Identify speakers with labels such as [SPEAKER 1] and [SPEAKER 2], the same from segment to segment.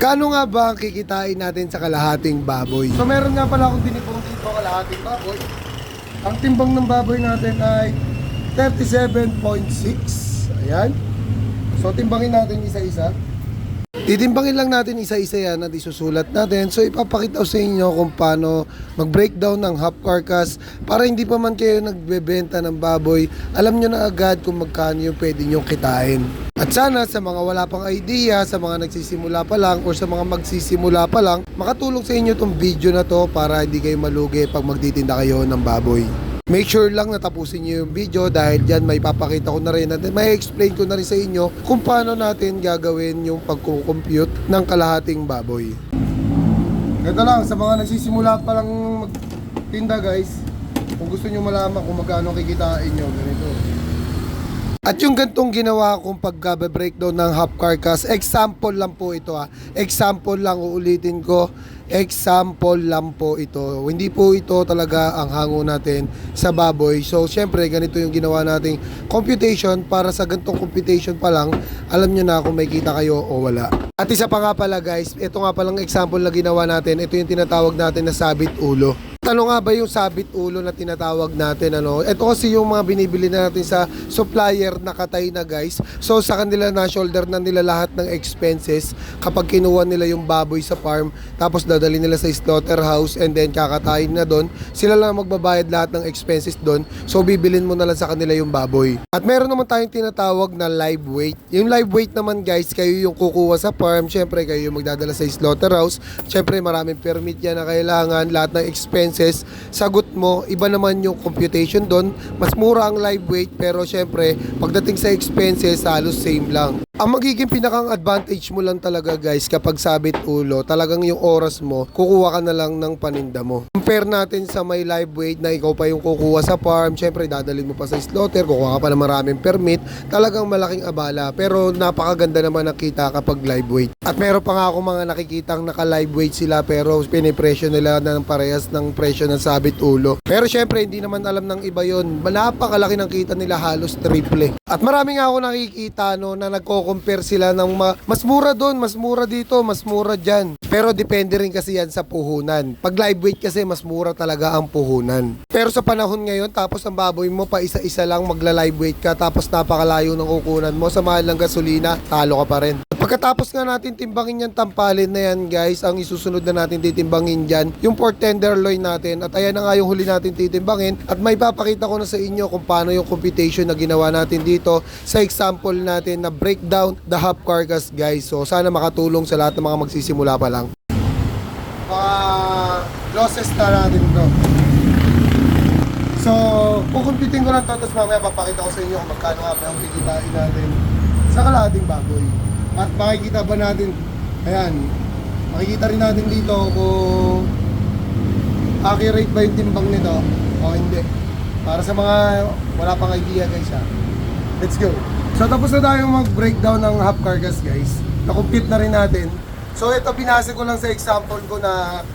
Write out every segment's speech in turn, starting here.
[SPEAKER 1] Gaano nga ba ang kikitain natin sa kalahating baboy? So meron nga pala akong tinipong dito kalahating baboy. Ang timbang ng baboy natin ay 37.6. Ayan. So timbangin natin isa-isa. Titimbangin lang natin isa-isa yan at isusulat natin. So ipapakita ko sa inyo kung paano mag-breakdown ng half carcass para hindi pa man kayo nagbebenta ng baboy, alam nyo na agad kung magkano yung pwede nyo kitain. At sana sa mga wala pang idea, sa mga nagsisimula pa lang o sa mga magsisimula pa lang, makatulong sa inyo tong video na to para hindi kayo malugi pag magtitinda kayo ng baboy. Make sure lang na tapusin nyo yung video dahil dyan may papakita ko na rin at may explain ko na rin sa inyo kung paano natin gagawin yung pagkukompute ng kalahating baboy. Ito lang, sa mga nagsisimula pa lang magtinda guys, kung gusto nyo malaman kung magkano kikitain nyo, ganito. At yung gantong ginawa kong pagka-breakdown ng half carcass, example lang po ito ha. Example lang, uulitin ko. Example lang po ito. Hindi po ito talaga ang hango natin sa baboy. So, syempre, ganito yung ginawa nating computation para sa gantong computation pa lang, alam nyo na kung may kita kayo o wala. At isa pa nga pala guys, ito nga palang example na ginawa natin, ito yung tinatawag natin na sabit ulo. Ano nga ba yung sabit ulo na tinatawag natin? Ito kasi yung mga binibili natin sa supplier na katay na guys. So sa kanila na shoulder na nila lahat ng expenses kapag kinuha nila yung baboy sa farm, tapos dadali nila sa slaughterhouse and then kakatayin na doon. Sila lang magbabayad lahat ng expenses doon. So bibilin mo na lang sa kanila yung baboy. At meron naman tayong tinatawag na live weight. Yung live weight naman guys, kayo yung kukuha sa farm. Syempre kayo yung magdadala sa slaughterhouse. Syempre maraming permit yan na kailangan, lahat ng expenses sagot mo, iba naman yung computation doon. Mas mura ang live weight pero syempre pagdating sa expenses halos same lang. Ang magiging pinakang advantage mo lang talaga guys kapag sabit ulo, talagang yung oras mo, kukuha ka na lang ng paninda mo. Compare natin sa may live weight na ikaw pa yung kukuha sa farm, syempre dadalhin mo pa sa slaughter, kukuha ka pa ng maraming permit, talagang malaking abala. Pero napakaganda naman nakita kapag live weight. At meron pa nga ako mga nakikitang naka live weight sila pero pinipresyo nila ng parehas ng presyo ng sabit ulo. Pero syempre hindi naman alam ng iba yon. Napakalaki ng kita nila, halos triple. At marami nga ako nakikita na nagko-compare sila ng mas mura doon, mas mura dito, mas mura dyan. Pero depende rin kasi yan sa puhunan. Pag live weight kasi mas mura talaga ang puhunan. Pero sa panahon ngayon, tapos ang baboy mo pa isa-isa lang magla-live weight ka, tapos napakalayo ng kukunan mo, sa mahal ng gasolina, talo ka pa rin. Pagkatapos nga natin timbangin yung tampalin na yan guys, ang isusunod na natin titimbangin dyan, yung pork tenderloin natin. At ayan na nga yung huli natin titimbangin. At may papakita ko na sa inyo kung paano yung computation na ginawa natin dito sa example natin na breakdown the half carcass guys. So sana makatulong sa lahat ng mga magsisimula pa lang. Losses na natin ito. So kukumpitin ko lang ito, tapos mamaya papakita ko sa inyo kung magkano nga ba ang kikitain natin sa kalahating baboy. At makikita ba natin, ayan, makikita rin natin dito kung accurate ba yung timbang nito o hindi. Para sa mga wala pang idea guys ha. Let's go. So tapos na tayo mag-breakdown ng half carcass guys. Na-compute na rin natin. So ito binase ko lang sa example ko na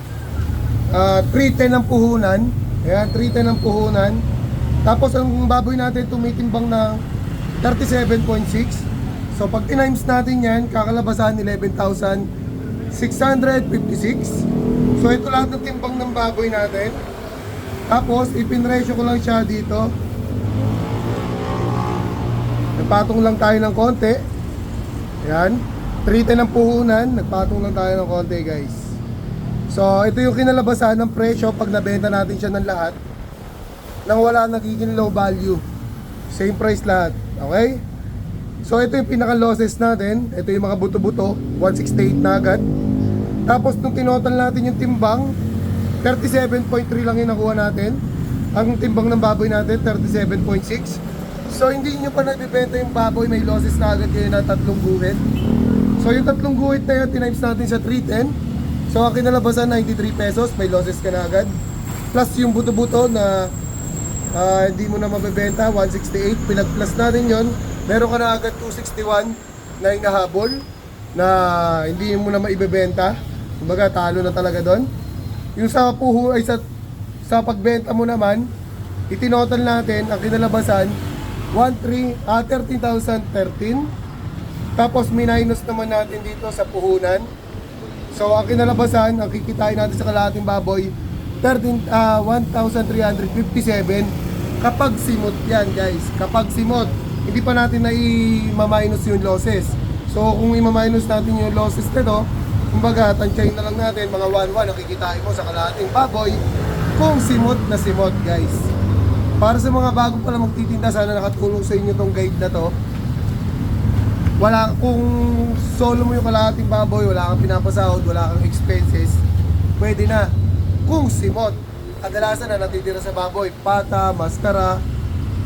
[SPEAKER 1] 310 ng puhunan. Ayan, 310 ng puhunan. Tapos ang baboy natin tumitimbang ng 37.6. So pag tinimes natin yan, kakalabasan 11,656. So ito lahat ng timbang ng baboy natin. Tapos ipinresyo ko lang siya dito. Nagpatong lang tayo ng konti. Ayan, 310 ng puhunan, nagpatong lang tayo ng konti guys. So ito yung kinalabasan ng presyo pag nabenta natin siya ng lahat nang wala nagiging low value. Same price lahat, okay? So ito yung pinaka losses natin. Ito yung mga buto-buto, 168 na agad. Tapos nung tinotal natin yung timbang, 37.3 lang yung nakuha natin. Ang timbang ng baboy natin, 37.6. So hindi nyo pa nagbibenta yung baboy, may losses na agad kayo na 3 guhit. So yung 3 guhit na yan, tinimes natin sa 310. So ang kinalabasan, 93 pesos, may losses ka na agad. Plus yung buto-buto na hindi mo na mabibenta, 168. Pinag-plus natin yon, meron ka na agad 261 na hinahabol na hindi mo na maibebenta. Kumbaga talo na talaga doon. Yung sa puho ay sa pagbenta mo naman, itinotal natin ang kinalabasan 13,013. Tapos minus naman natin dito sa puhunan So ang kinalabasan, ang kikitain natin sa kalahating baboy, 1,357 kapag simot yan guys. Kapag simot, hindi pa natin na i-minus yung losses. So kung i-minus natin yung losses nito, kumbaga tansyahin na lang natin mga 1,1 ang kikitain mo sa kalahating baboy kung simot na simot guys. Para sa mga bago pa lang magtitinda, sana nakatulong sa inyo tong guide na to. Wala, kung solo mo yung kalahating baboy, wala kang pinapasahod, wala kang expenses, pwede na. Kung simot, kadalasan na natitira sa baboy, pata, maskara,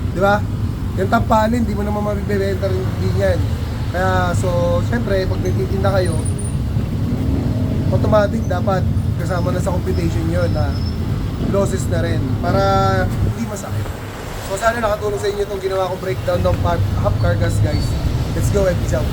[SPEAKER 1] di ba? Yung tampalin, di mo naman mabibenta rin din yan. Kaya, so, syempre, pag nagtitinda kayo, automatic dapat kasama na sa computation yun na losses na rin para hindi masakit. So, sana nakatulong sa inyo itong ginawa kong breakdown ng half carcass guys. Let's go and peace out.